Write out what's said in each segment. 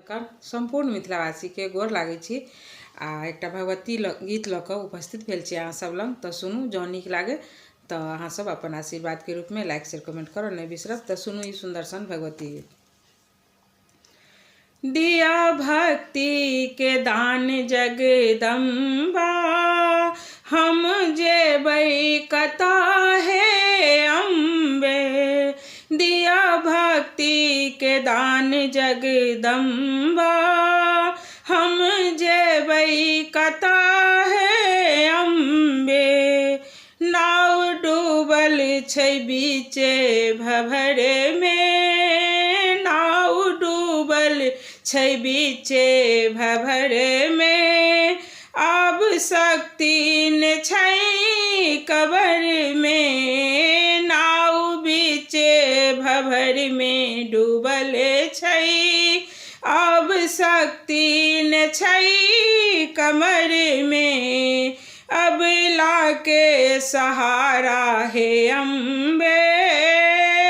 संपूर्ण मिथिलावासी के गोर लागै छी आ एकटा भगवती गीत लऽ कऽ उपस्थित भेल छी अहाँ सब लग। तऽ सुनू, जँ नीक लागे तऽ अहाँ सब अपन आशीर्वाद के रूप में लाइक शेयर कमेंट करऽ नहीं बिसरब। तऽ सुनू ई सुंदर सन भगवती गीत। दिया भक्ति के दान जगदम्बा, हम जेबै कता हे अम्बे। दिया भक्ति के दान जगदम्बा, हम जेबै कता हे अम्बे। नाव डूबल छै बीचे भभरे में, नाव डूबल छै बीचे भभरे में। आब शक्ति न छै कबर में, नाव बीचे भभर में डूबल छै। आब शक्ति न छै कमर में, अबला के सहारा हे अम्बे।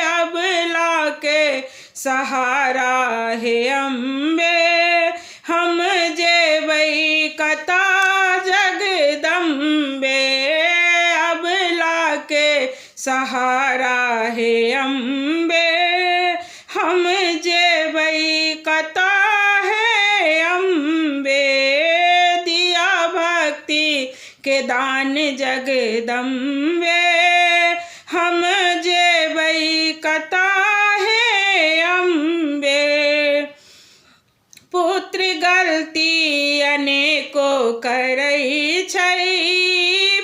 अबला के सहारा हे अम्बे, हम जेबै कता जगदम्बे। अबला के सहारा हे अम्बे, हम जेबै कता हे अम्बे। दिया भक्ति के दान जगदम्बे, हम जेबै कता हे अम्बे। पुत्र गलती अनेको करै छै,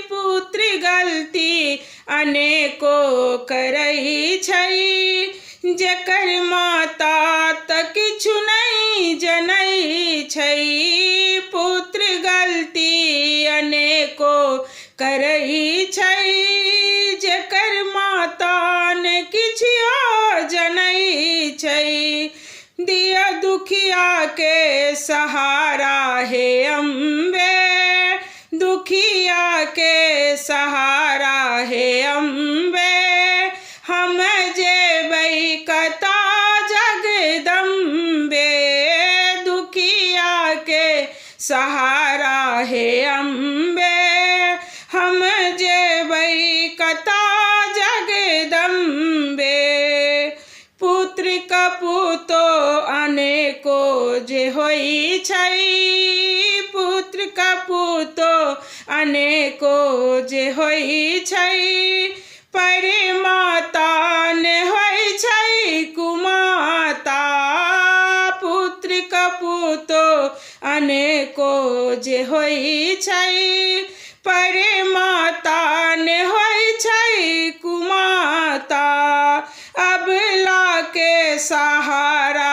पुत्र गलती अनेको करै छै। जेकर माता तऽ किछु नहीं जनै छै, पुत्र गलती अनेको करै छै। जेकर माता ने किछु जनै छै, दिया दुखिया के सहारा हे अम्बे। दुखिया के सहारा हे अम्बे, हम जेबै कता जगदम्बे। दुखिया के सहारा हे अम्बे, हम जेबै कता जगदम्बे। पुत्र कपूतो अनेको जे होइ छै, पुत्र कपूतो अनेको जे होइ छै। पर माता ने होइ छै कुमाता, पुत्र कपूतो अनेको जे होइ छै। पर माता ने होइ छै कुमाता, अबला के सहारा